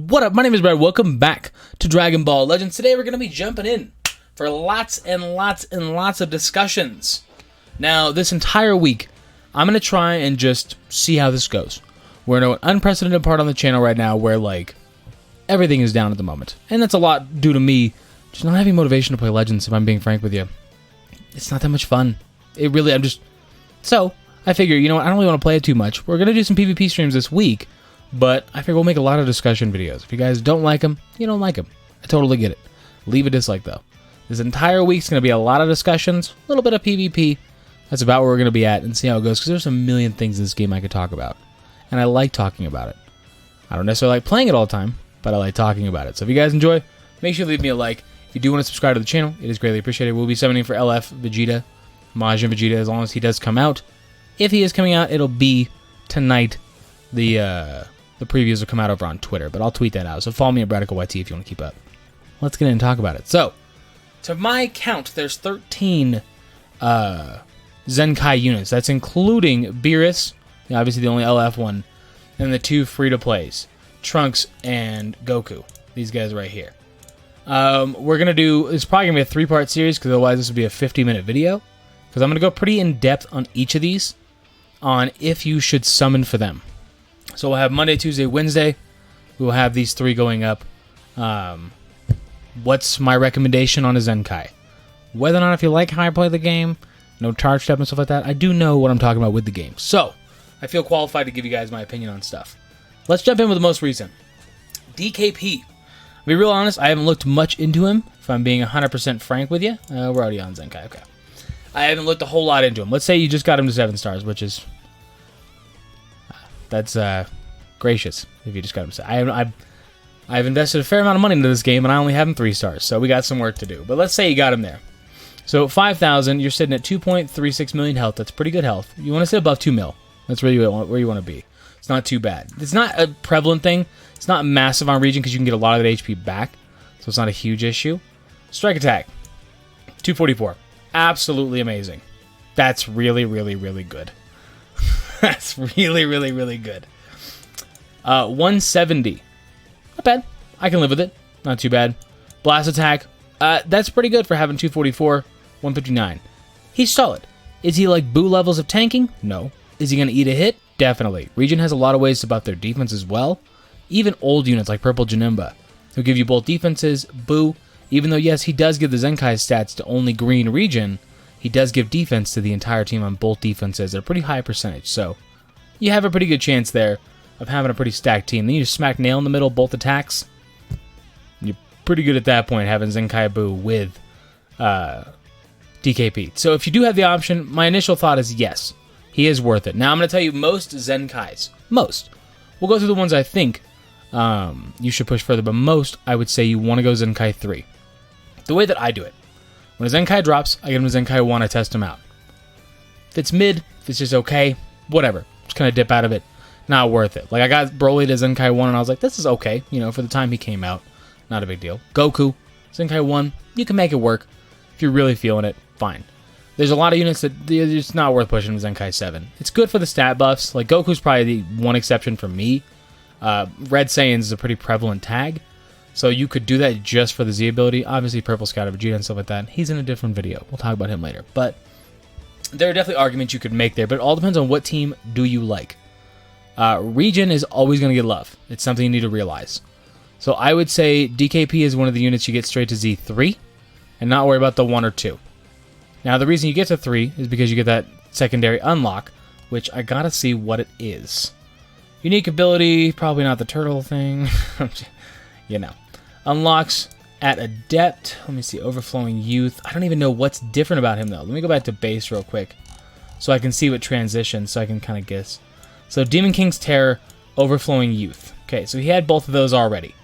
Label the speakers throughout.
Speaker 1: What up? My name is Brad. Welcome back to Dragon Ball Legends. Today we're going to be jumping in for lots and lots and lots of discussions. Now, this entire week, I'm going to try and just see how this goes. We're in an unprecedented part on the channel right now where, everything is down at the moment. And that's a lot due to me just not having motivation to play Legends, if I'm being frank with you. It's not that much fun. So, I figure, you know what, I don't really want to play it too much. We're going to do some PvP streams this week, but I figure we'll make a lot of discussion videos. If you guys don't like them, you don't like them. I totally get it. Leave a dislike, though. This entire week's going to be a lot of discussions, a little bit of PvP. That's about where we're going to be at and see how it goes, because there's a million things in this game I could talk about. And I like talking about it. I don't necessarily like playing it all the time, but I like talking about it. So if you guys enjoy, make sure to leave me a like. If you do want to subscribe to the channel, it is greatly appreciated. We'll be summoning for LF Vegeta, Majin Vegeta, as long as he does come out. If he is coming out, it'll be tonight. The previews will come out over on Twitter, but I'll tweet that out. So follow me at Bradical YT if you want to keep up. Let's get in and talk about it. So, to my count, there's 13 Zenkai units. That's including Beerus, obviously the only LF one, and the two free-to-plays, Trunks and Goku. These guys right here. We're going to do, it's probably going to be a 3-part series, because otherwise this would be a 50-minute video. Because I'm going to go pretty in-depth on each of these, on if you should summon for them. So we'll have Monday, Tuesday, Wednesday. We'll have these 3 going up. What's my recommendation on a Zenkai? Whether or not if you like how I play the game, no charge step and stuff like that, I do know what I'm talking about with the game. So, I feel qualified to give you guys my opinion on stuff. Let's jump in with the most recent. DKP. To be real honest, I haven't looked much into him, if I'm being 100% frank with you. We're already on Zenkai, okay. I haven't looked a whole lot into him. Let's say you just got him to 7 stars, which is... That's gracious if you just got him to 7. I've invested a fair amount of money into this game, and I only have him 3 stars, so we got some work to do. But let's say you got him there. So 5,000, you're sitting at 2.36 million health. That's pretty good health. You want to sit above 2 mil. That's really where you want to be. It's not too bad. It's not a prevalent thing. It's not massive on region because you can get a lot of that HP back, so it's not a huge issue. Strike attack, 244. Absolutely amazing. That's really, really, really good. That's really, really, really good. 170. Not bad. I can live with it. Not too bad. Blast attack. That's pretty good for having 244. 159. He's solid. Is he like Boo levels of tanking? No. Is he going to eat a hit? Definitely. Region has a lot of ways about their defense as well. Even old units like Purple Janemba, who give you both defenses, Boo. Even though, yes, he does give the Zenkai stats to only green region, he does give defense to the entire team on both defenses at a pretty high percentage. So, you have a pretty good chance there of having a pretty stacked team. Then you just smack nail in the middle, both attacks. You're pretty good at that point, having Zenkai Boo with DKP. So if you do have the option, my initial thought is yes, he is worth it. Now I'm going to tell you most Zenkais. Most. We'll go through the ones I think you should push further, but most, I would say you want to go Zenkai 3. The way that I do it. When a Zenkai drops, I get him to Zenkai 1, I test him out. If it's mid, if it's just okay, whatever. Just kind of dip out of it. Not worth it. I got Broly to Zenkai 1, and I was like, this is okay. For the time he came out. Not a big deal. Goku, Zenkai 1, you can make it work. If you're really feeling it, fine. There's a lot of units that it's not worth pushing to Zenkai 7. It's good for the stat buffs. Goku's probably the one exception for me. Red Saiyans is a pretty prevalent tag. So you could do that just for the Z ability. Obviously, Purple Scout of Vegeta and stuff like that. He's in a different video. We'll talk about him later. But there are definitely arguments you could make there. But it all depends on what team do you like. Region is always going to get love. It's something you need to realize. So I would say DKP is one of the units you get straight to Z3 and not worry about the 1 or 2. Now, the reason you get to 3 is because you get that secondary unlock, which I got to see what it is. Unique ability, probably not the turtle thing. Unlocks at Adept. Let me see, Overflowing Youth. I don't even know what's different about him, though. Let me go back to base real quick so I can see what transitions, so I can kind of guess. So Demon King's Terror, Overflowing Youth. Okay, so he had both of those already.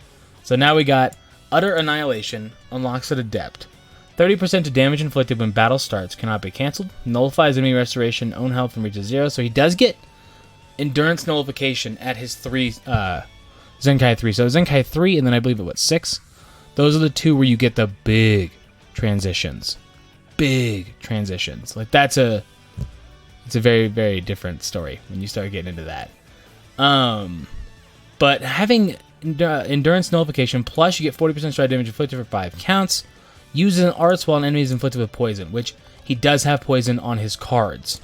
Speaker 1: So now we got Utter Annihilation, unlocks at Adept. 30% to damage inflicted when battle starts, cannot be cancelled. Nullifies enemy restoration, own health, and reaches 0. So he does get Endurance Nullification at his 3, Zenkai 3. So Zenkai 3, and then I believe it was 6. Those are the 2 where you get the big transitions. Big transitions. It's a very, very different story when you start getting into that. But having endurance nullification, plus you get 40% strike damage inflicted for 5 counts. Uses an arts while an enemy is inflicted with poison, which he does have poison on his cards.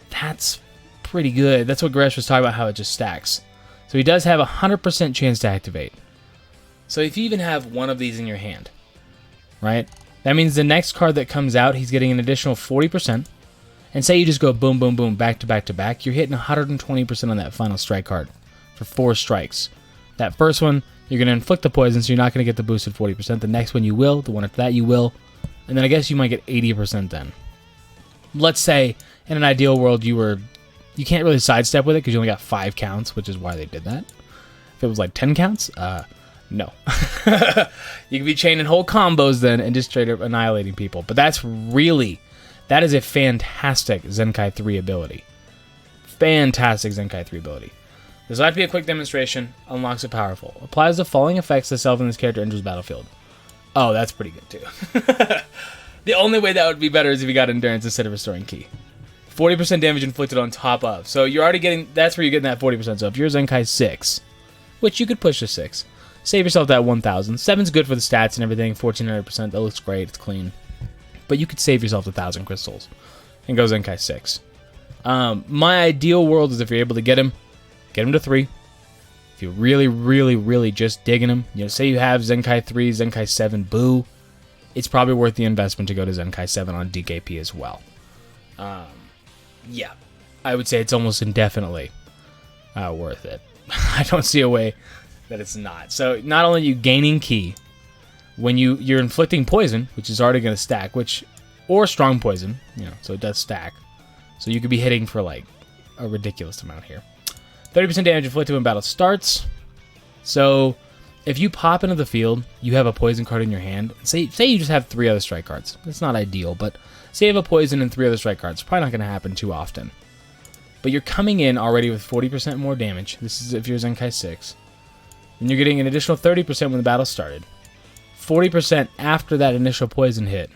Speaker 1: That's pretty good. That's what Gresh was talking about, how it just stacks. So he does have a 100% chance to activate. So if you even have one of these in your hand, right? That means the next card that comes out, he's getting an additional 40%. And say you just go boom, boom, boom, back to back to back, you're hitting 120% on that final strike card for 4 strikes. That first one, you're going to inflict the poison, so you're not going to get the boosted 40%. The next one you will, the one after that you will, and then I guess you might get 80% then. Let's say, in an ideal world, you can't really sidestep with it because you only got 5 counts, which is why they did that. If it was like 10 counts, no. You could be chaining whole combos then and just straight up annihilating people. But that is a fantastic Zenkai 3 ability. Fantastic Zenkai 3 ability. This will have to be a quick demonstration. Unlocks it powerful. Applies the following effects to self when this character enters the battlefield. Oh, that's pretty good too. The only way that would be better is if you got endurance instead of restoring ki. 40% damage inflicted on top of. So you're already getting, that's where you're getting that 40%. So if you're Zenkai 6, which you could push to 6, save yourself that 1,000. 7's good for the stats and everything. 1,400%. That looks great. It's clean. But you could save yourself 1,000 crystals and go Zenkai 6. My ideal world is if you're able to get him to 3. If you're really, really, really just digging him, say you have Zenkai 3, Zenkai 7, boo, it's probably worth the investment to go to Zenkai 7 on DKP as well. Yeah, I would say it's almost indefinitely worth it. I don't see a way that it's not. So not only are you gaining ki, when you're inflicting poison, which is already going to stack, or strong poison, so it does stack. So you could be hitting for like a ridiculous amount here. 30% damage inflicted when battle starts. So if you pop into the field, you have a poison card in your hand. Say you just have 3 other strike cards. It's not ideal, but say you have a poison and 3 other strike cards. Probably not going to happen too often. But you're coming in already with 40% more damage. This is if you're Zenkai 6. And you're getting an additional 30% when the battle started. 40% after that initial poison hit.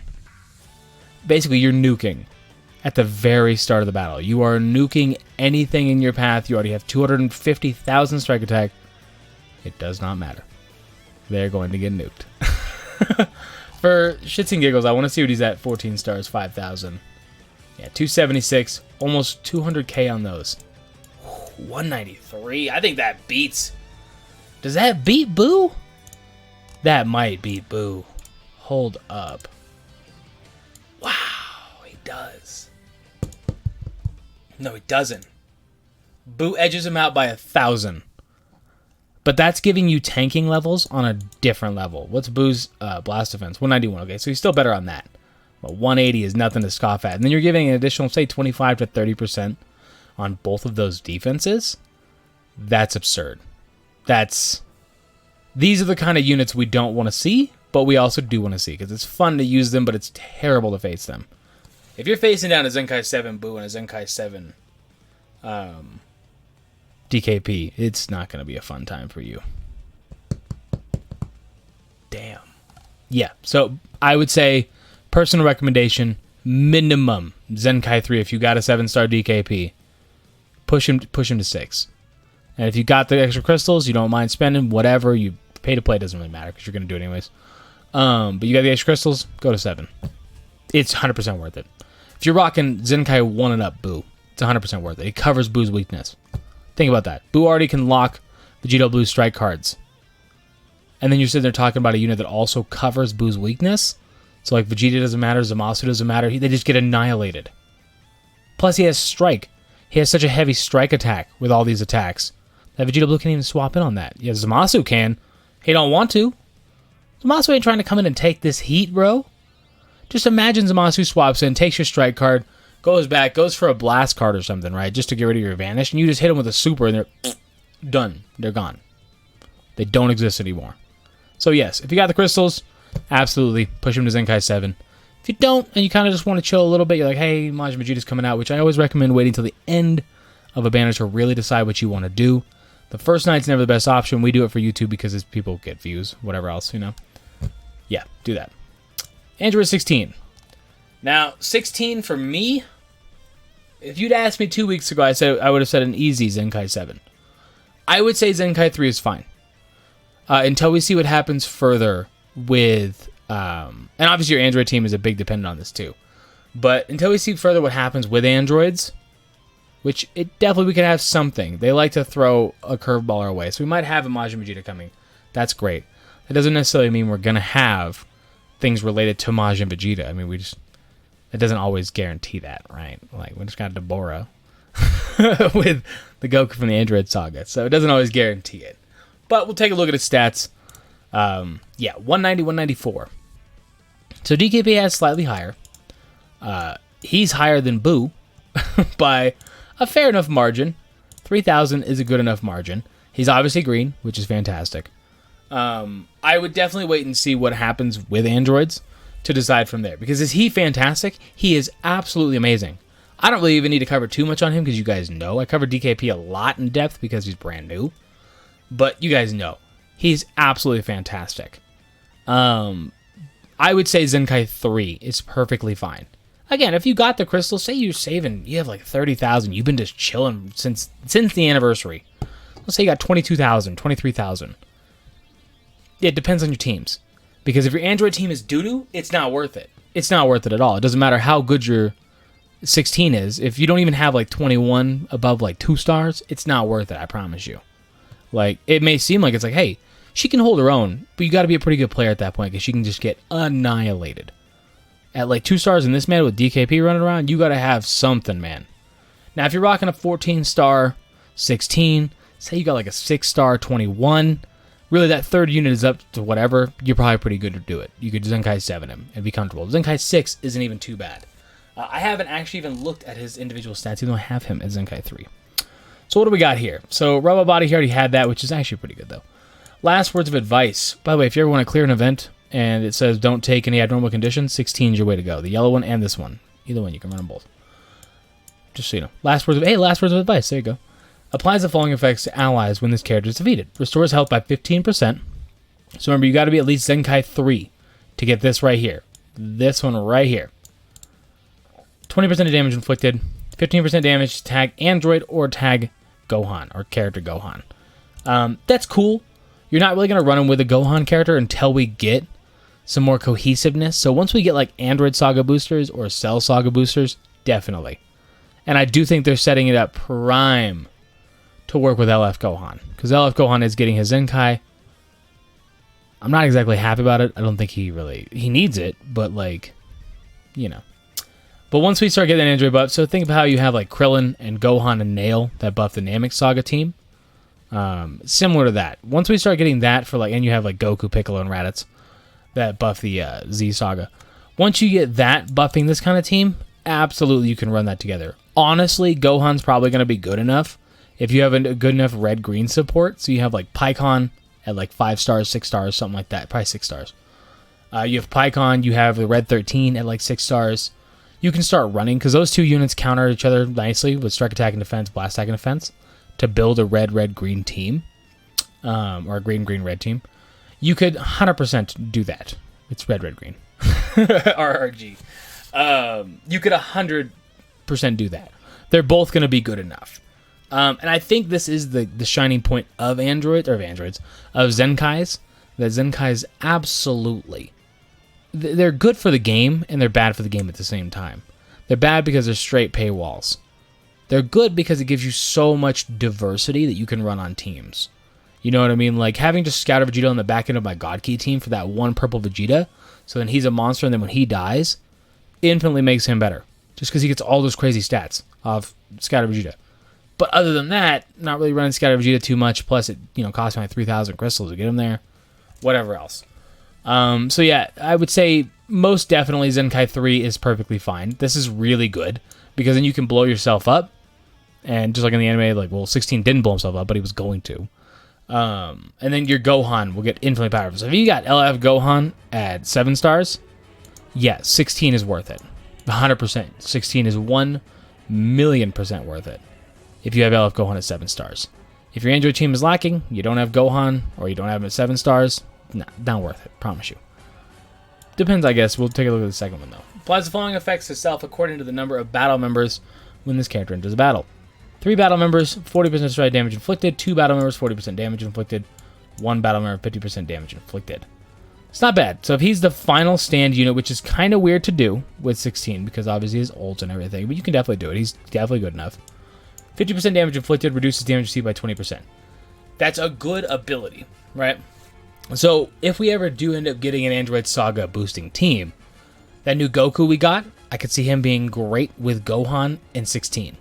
Speaker 1: Basically, you're nuking at the very start of the battle. You are nuking anything in your path. You already have 250,000 strike attack. It does not matter. They're going to get nuked. For shits and giggles, I want to see what he's at. 14 stars, 5,000. Yeah, 276. Almost 200k on those. 193. I think that beats. Does that beat Boo? That might beat Boo. Hold up. Wow, he does. No, he doesn't. Boo edges him out by 1,000. But that's giving you tanking levels on a different level. What's Boo's blast defense? 191. Okay, so he's still better on that. But 180 is nothing to scoff at. And then you're giving an additional, say, 25 to 30% on both of those defenses. That's absurd. These are the kind of units we don't want to see, but we also do want to see, because it's fun to use them, but it's terrible to face them. If you're facing down a Zenkai 7 Boo and a Zenkai 7 DKP, it's not going to be a fun time for you. Damn. Yeah, so I would say, personal recommendation, minimum Zenkai 3 if you got a 7-star DKP. Push him to 6. And if you got the extra crystals, you don't mind spending, whatever, you pay to play, doesn't really matter because you're going to do it anyways. But you got the extra crystals, go to 7. It's 100% worth it. If you're rocking Zenkai 1 and up Boo, it's 100% worth it. It covers Boo's weakness. Think about that. Boo already can lock Vegeta Blue strike cards. And then you're sitting there talking about a unit that also covers Boo's weakness. So like Vegeta doesn't matter, Zamasu doesn't matter. They just get annihilated. Plus he has strike. He has such a heavy strike attack with all these attacks that Vegeta Blue can't even swap in on that. Yeah, Zamasu can. He don't want to. Zamasu ain't trying to come in and take this heat, bro. Just imagine Zamasu swaps in, takes your strike card, goes back, goes for a blast card or something, right? Just to get rid of your vanish, and you just hit him with a super, and they're done. They're gone. They don't exist anymore. So yes, if you got the crystals, absolutely push him to Zenkai 7. If you don't, and you kind of just want to chill a little bit, you're like, hey, Majin Vegeta's coming out, which I always recommend waiting till the end of a banner to really decide what you want to do. The first night's never the best option. We do it for YouTube because it's people get views, whatever else, Yeah, do that. Android 16. Now, 16 for me, if you'd asked me 2 weeks ago, I would have said an easy Zenkai 7. I would say Zenkai 3 is fine. until we see what happens further with... and obviously your Android team is a big dependent on this too. But until we see further what happens with androids, which it definitely we can have something. They like to throw a curveball our way. So we might have a Majin Vegeta coming. That's great. That doesn't necessarily mean we're going to have things related to Majin Vegeta. I mean, it doesn't always guarantee that, right? Like, we just got Deborah with the Goku from the Android Saga. So it doesn't always guarantee it. But we'll take a look at his stats. 190, 194. So DKP has slightly higher. He's higher than Boo by a fair enough margin. 3,000 is a good enough margin. He's obviously green, which is fantastic. I would definitely wait and see what happens with androids to decide from there. Because is he fantastic? He is absolutely amazing. I don't really even need to cover too much on him because you guys know. I covered DKP a lot in depth because he's brand new. But you guys know. He's absolutely fantastic. I would say Zenkai 3 is perfectly fine. Again, if you got the crystal, say you're saving, you have like 30,000. You've been just chilling since the anniversary. Let's say you got 22,000, 23,000. It depends on your teams. Because if your Android team is doo-doo, it's not worth it. It's not worth it at all. It doesn't matter how good your 16 is. If you don't even have like 21 above like 2 stars, it's not worth it, I promise you. Like, it may seem like it's like, hey, she can hold her own, but you got to be a pretty good player at that point because she can just get annihilated. At like 2 stars in this man with DKP running around, you got to have something, man. Now, if you're rocking a 14-star 16, say you got like a 6-star 21, really that third unit is up to whatever, you're probably pretty good to do it. You could Zenkai 7 him and be comfortable. Zenkai 6 isn't even too bad. I haven't actually even looked at his individual stats, even though I have him at Zenkai 3. So what do we got here? So Rubble Body, he already had that, which is actually pretty good, though. Last words of advice. By the way, if you ever want to clear an event and it says don't take any abnormal conditions, 16 is your way to go. The yellow one and this one. Either one, you can run them both. Just so you know. Last words of advice. There you go. Applies the following effects to allies when this character is defeated. Restores health by 15%. So remember, you got to be at least Zenkai 3 to get this right here. This one right here. 20% of damage inflicted. 15% damage to tag Android or tag Gohan or character Gohan. That's cool. You're not really going to run him with a Gohan character until we get some more cohesiveness. So once we get like Android Saga boosters or Cell Saga boosters, definitely. And I do think they're setting it up prime to work with LF Gohan. Because LF Gohan is getting his Zenkai. I'm not exactly happy about it. I don't think he needs it, but like, you know. But once we start getting an Android buff, so think of how you have like Krillin and Gohan and Nail that buff the Namek Saga team. Similar to that. Once we start getting that for like, and you have like Goku, Piccolo, and Raditz that buff the Z Saga. Once you get that buffing this kind of team, absolutely you can run that together. Honestly, Gohan's probably going to be good enough if you have a good enough red-green support. So you have like Pikkon at like 5 stars, 6 stars, something like that. Probably 6 stars. You have Pikkon, you have the Red 13 at like 6 stars. You can start running, because those two units counter each other nicely with Strike Attack and Defense, Blast Attack and Defense, to build a red-red-green team, or a green-green-red team. You could 100% do that. It's red-red-green. RRG. You could 100% do that. They're both going to be good enough. And I think this is the shining point of Zenkais, that Zenkais absolutely... They're good for the game, and they're bad for the game at the same time. They're bad because they're straight paywalls. They're good because it gives you so much diversity that you can run on teams. You know what I mean? Like having just Scouter Vegeta on the back end of my God Key team for that one purple Vegeta, so then he's a monster, and then when he dies, infinitely makes him better. Just because he gets all those crazy stats off Scouter Vegeta. But other than that, not really running Scouter Vegeta too much, plus it costs me like 3,000 crystals to get him there. Whatever else. So yeah, I would say most definitely Zenkai 3 is perfectly fine. This is really good, because then you can blow yourself up, and just like in the anime, like, well, 16 didn't blow himself up, but he was going to. And then your Gohan will get infinitely powerful. So if you got LF Gohan at 7 stars, yeah, 16 is worth it. 100%. 16 is 1,000,000% worth it if you have LF Gohan at 7 stars. If your Android team is lacking, you don't have Gohan, or you don't have him at 7 stars, nah, not worth it, promise you. Depends, I guess. We'll take a look at the second one, though. Applies the following effects to self according to the number of battle members when this character enters a battle. 3 battle members, 40% strike damage inflicted. 2 battle members, 40% damage inflicted. 1 battle member, 50% damage inflicted. It's not bad. So if he's the final stand unit, which is kind of weird to do with 16, because obviously his ult and everything, but you can definitely do it. He's definitely good enough. 50% damage inflicted, reduces damage received by 20%. That's a good ability, right? So if we ever do end up getting an Android Saga boosting team, that new Goku we got, I could see him being great with Gohan in 16.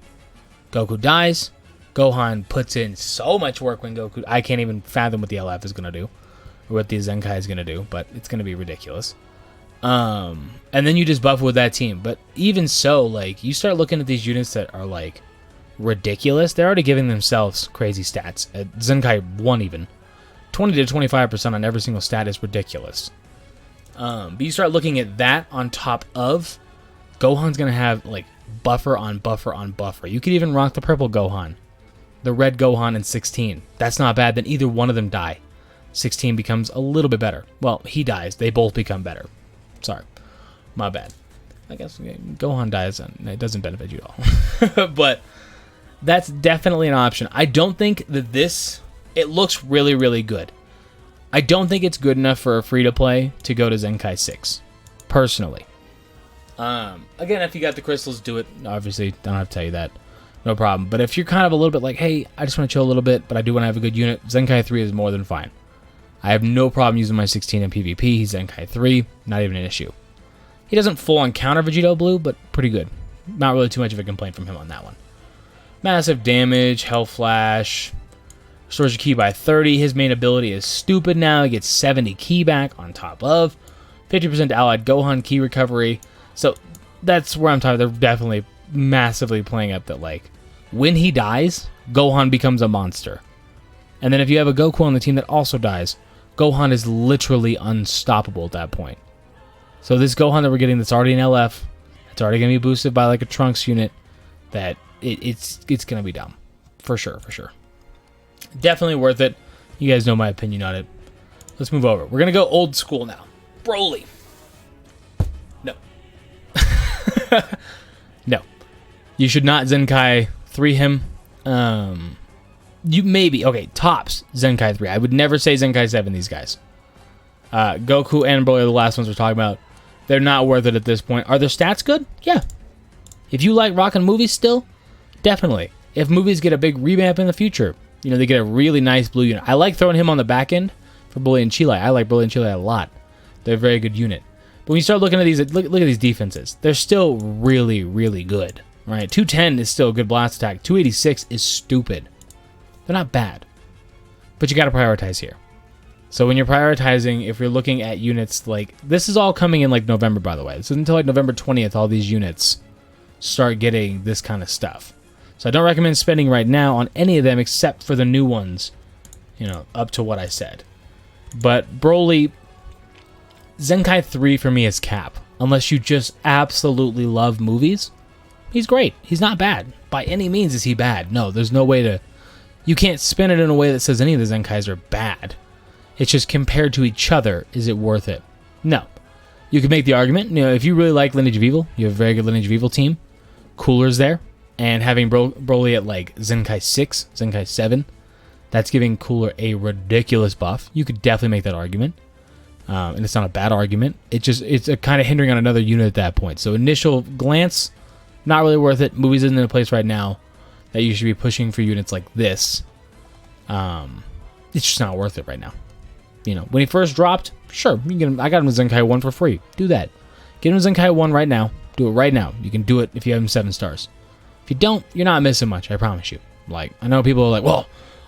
Speaker 1: Goku dies. Gohan puts in so much work when Goku... I can't even fathom what the LF is going to do. Or what the Zenkai is going to do. But it's going to be ridiculous. And then you just buff with that team. But even so, like, you start looking at these units that are, like, ridiculous. They're already giving themselves crazy stats. At Zenkai 1 even. 20 to 25% on every single stat is ridiculous. But you start looking at that on top of... Gohan's going to have, like, buffer on buffer on buffer. You could even rock the purple Gohan. The red Gohan in 16. That's not bad. Then either one of them die. 16 becomes a little bit better. Well, he dies. They both become better. Sorry. My bad. I guess Gohan dies and it doesn't benefit you at all. But that's definitely an option. I don't think that this... It looks really, really good. I don't think it's good enough for a free-to-play to go to Zenkai 6. Personally. Again, if you got the crystals, do it. Obviously, don't have to tell you that. No problem. But if you're kind of a little bit like, hey, I just want to chill a little bit, but I do want to have a good unit, Zenkai 3 is more than fine. I have no problem using my 16 in PvP. He's Zenkai 3. Not even an issue. He doesn't full-on counter Vegito Blue, but pretty good. Not really too much of a complaint from him on that one. Massive damage, Hell Flash. Restores your ki by 30. His main ability is stupid now. He gets 70 ki back on top of 50% allied Gohan ki recovery. So that's where I'm talking. They're definitely massively playing up that, like, when he dies, Gohan becomes a monster. And then if you have a Goku on the team that also dies, Gohan is literally unstoppable at that point. So this Gohan that we're getting that's already in LF, it's already going to be boosted by, like, a Trunks unit, that it's going to be dumb. For sure, for sure. Definitely worth it. You guys know my opinion on it. Let's move over. We're going to go old school now. Broly. No. No. You should not Zenkai 3 him. You maybe. Okay, tops Zenkai 3. I would never say Zenkai 7 these guys. Goku and Broly are the last ones we're talking about. They're not worth it at this point. Are their stats good? Yeah. If you like rocking movies still, definitely. If movies get a big revamp in the future, you know, they get a really nice blue unit. I like throwing him on the back end for Broly and Chile. I like Broly and Chile a lot. They're a very good unit. But when you start looking at these, look at these defenses. They're still really, really good. Right? 210 is still a good blast attack. 286 is stupid. They're not bad. But you got to prioritize here. So when you're prioritizing, if you're looking at units like... This is all coming in like November, by the way. This is until like November 20th, all these units start getting this kind of stuff. So I don't recommend spending right now on any of them except for the new ones. You know, up to what I said. But Broly... Zenkai 3 for me is cap. Unless you just absolutely love movies. He's great. He's not bad. By any means is he bad. No, there's no way to... You can't spin it in a way that says any of the Zenkais are bad. It's just compared to each other, is it worth it? No. You could make the argument, you know, if you really like Lineage of Evil, you have a very good Lineage of Evil team. Cooler's there. And having Broly at like Zenkai 6, Zenkai 7, that's giving Cooler a ridiculous buff. You could definitely make that argument. And it's not a bad argument. It's a kind of hindering on another unit at that point. So initial glance, not really worth it. Movies isn't in a place right now that you should be pushing for units like this. It's just not worth it right now. You know, when he first dropped, sure, you can get him, I got him in Zenkai 1 for free. Do that. Get him in Zenkai 1 right now. Do it right now. You can do it if you have him 7 stars. If you don't, you're not missing much, I promise you. Like, I know people are like, well,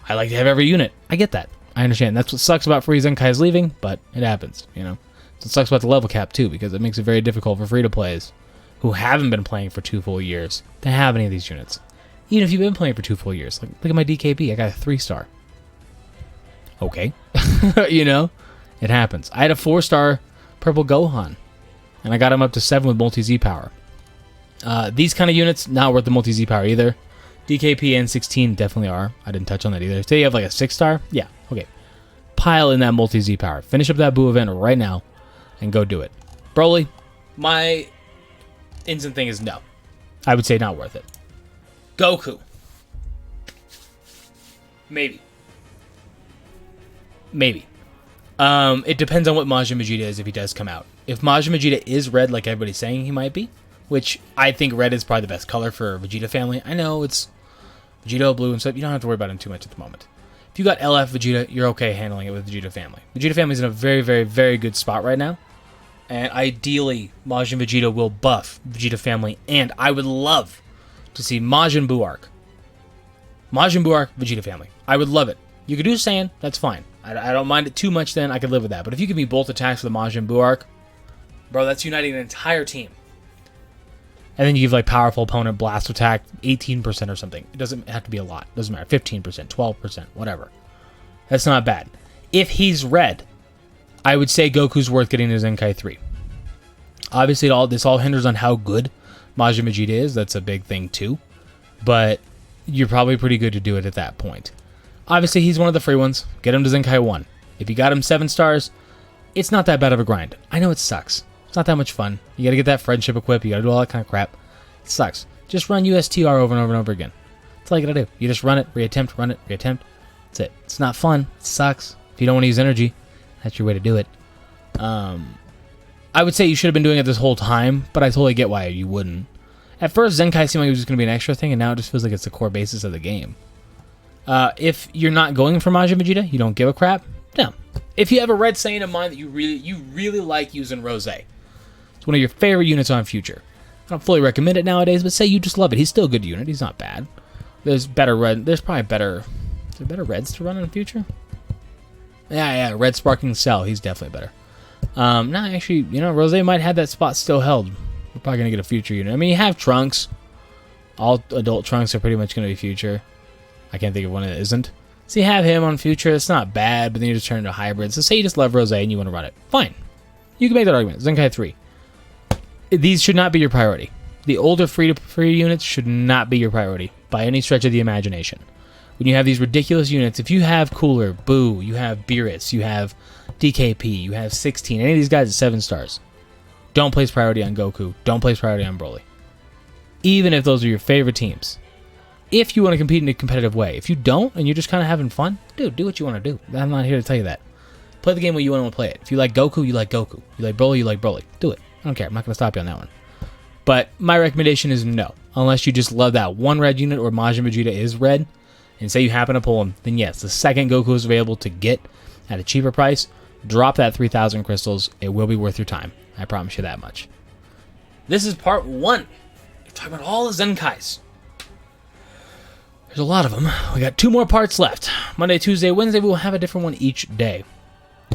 Speaker 1: I like to have every unit. I get that. I understand. That's what sucks about free Zenkais leaving, but it happens, you know. So it sucks about the level cap, too, because it makes it very difficult for free-to-plays who haven't been playing for 2 full years to have any of these units. Even if you've been playing for 2 full years. Like, look at my DKB. I got a 3-star. Okay. You know? It happens. I had a 4-star purple Gohan. And I got him up to 7 with multi-Z power. These kind of units, not worth the multi-Z power either. DKP and 16 definitely are. I didn't touch on that either. Say you have like a 6-star? Yeah. Okay. Pile in that multi-Z power. Finish up that Boo event right now. And go do it. Broly, my instant thing is no. I would say not worth it. Goku. Maybe. Maybe. It depends on what Majin Vegeta is if he does come out. If Majin Vegeta is red like everybody's saying he might be, which I think red is probably the best color for Vegeta family. I know it's Vegeta, blue, and stuff. You don't have to worry about it too much at the moment. If you got LF Vegeta, you're okay handling it with Vegeta family. Vegeta family's in a very, very, very good spot right now. And ideally, Majin Vegeta will buff Vegeta family. And I would love to see Majin Buu arc. Majin Buu arc, Vegeta family. I would love it. You could do Saiyan, that's fine. I don't mind it too much then, I could live with that. But if you give me both attacks for the Majin Buu arc, bro, that's uniting an entire team. And then you give like powerful opponent blast attack 18% or something. It doesn't have to be a lot. It doesn't matter. 15%, 12%, whatever. That's not bad. If he's red, I would say Goku's worth getting to Zenkai 3. Obviously, this all hinders on how good Majin Vegeta is. That's a big thing too. But you're probably pretty good to do it at that point. Obviously, he's one of the free ones. Get him to Zenkai 1. If you got him 7 stars, it's not that bad of a grind. I know it sucks. It's not that much fun. You gotta get that friendship equip. You gotta do all that kind of crap. It sucks. Just run USTR over and over and over again. That's all you gotta do. You just run it, reattempt, run it, reattempt. That's it. It's not fun. It sucks. If you don't want to use energy, that's your way to do it. I would say you should have been doing it this whole time, but I totally get why you wouldn't. At first, Zenkai seemed like it was just going to be an extra thing, and now it just feels like it's the core basis of the game. If you're not going for Majin Vegeta, you don't give a crap, no. If you have a red Saiyan in mind that you really like using Rose, it's one of your favorite units on Future. I don't fully recommend it nowadays, but say you just love it. He's still a good unit. He's not bad. There's probably better... Is there better reds to run in Future? Yeah, Red Sparking Cell. He's definitely better. No, actually, Rose might have that spot still held. We're probably going to get a Future unit. I mean, you have Trunks. All adult Trunks are pretty much going to be Future. I can't think of one that isn't. So you have him on Future. It's not bad, but then you just turn into a hybrid. So say you just love Rose and you want to run it. Fine. You can make that argument. Zenkai 3. These should not be your priority. The older free units should not be your priority by any stretch of the imagination. When you have these ridiculous units, if you have Cooler, Boo, you have Beerus, you have DKP, you have 16, any of these guys at 7 stars, don't place priority on Goku. Don't place priority on Broly. Even if those are your favorite teams. If you want to compete in a competitive way. If you don't, and you're just kind of having fun, dude, do what you want to do. I'm not here to tell you that. Play the game where you want to play it. If you like Goku, you like Goku. You like Broly, you like Broly. Do it. I don't care. I'm not going to stop you on that one. But my recommendation is no. Unless you just love that one red unit or Majin Vegeta is red, and say you happen to pull him, then yes, the second Goku is available to get at a cheaper price, drop that 3,000 crystals. It will be worth your time. I promise you that much. This is part 1. We're talking about all the Zenkais. There's a lot of them. We got 2 more parts left. Monday, Tuesday, Wednesday, we will have a different one each day.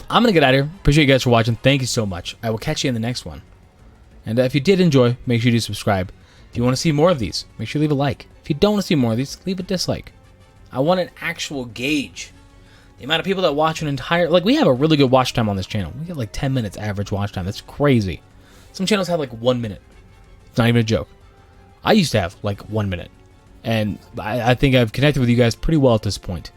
Speaker 1: I'm going to get out of here. Appreciate you guys for watching. Thank you so much. I will catch you in the next one. And if you did enjoy, make sure you do subscribe. If you want to see more of these, make sure you leave a like. If you don't want to see more of these, leave a dislike. I want an actual gauge. The amount of people that watch an entire... Like, we have a really good watch time on this channel. We get like 10 minutes average watch time. That's crazy. Some channels have like 1 minute. It's not even a joke. I used to have like 1 minute. And I think I've connected with you guys pretty well at this point.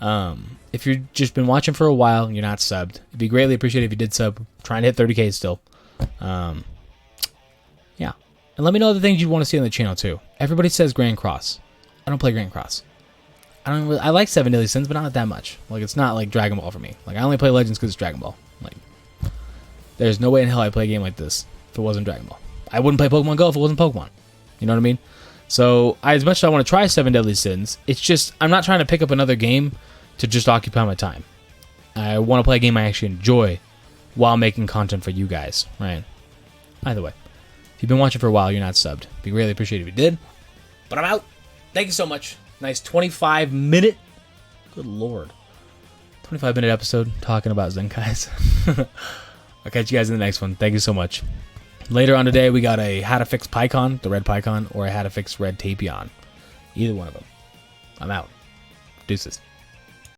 Speaker 1: If you've just been watching for a while and you're not subbed, it'd be greatly appreciated if you did sub. Trying to hit 30K still. Yeah. And let me know the things you want to see on the channel too. Everybody says Grand Cross. I don't play Grand Cross. I like 7 Deadly Sins, but not that much. Like, it's not like Dragon Ball for me. Like, I only play Legends because it's Dragon Ball. Like, there's no way in hell I'd play a game like this if it wasn't Dragon Ball. I wouldn't play Pokemon Go if it wasn't Pokemon. You know what I mean? So, as much as I want to try 7 Deadly Sins, it's just, I'm not trying to pick up another game to just occupy my time. I want to play a game I actually enjoy while making content for you guys, right? Either way. If you've been watching for a while, you're not subbed. Be really appreciated if you did. But I'm out. Thank you so much. Nice 25-minute, good lord, 25-minute episode talking about Zenkais. I'll catch you guys in the next one. Thank you so much. Later on today, we got a how to fix Pycon, the red Pycon, or a how to fix red Tapion. Either one of them. I'm out. Deuces.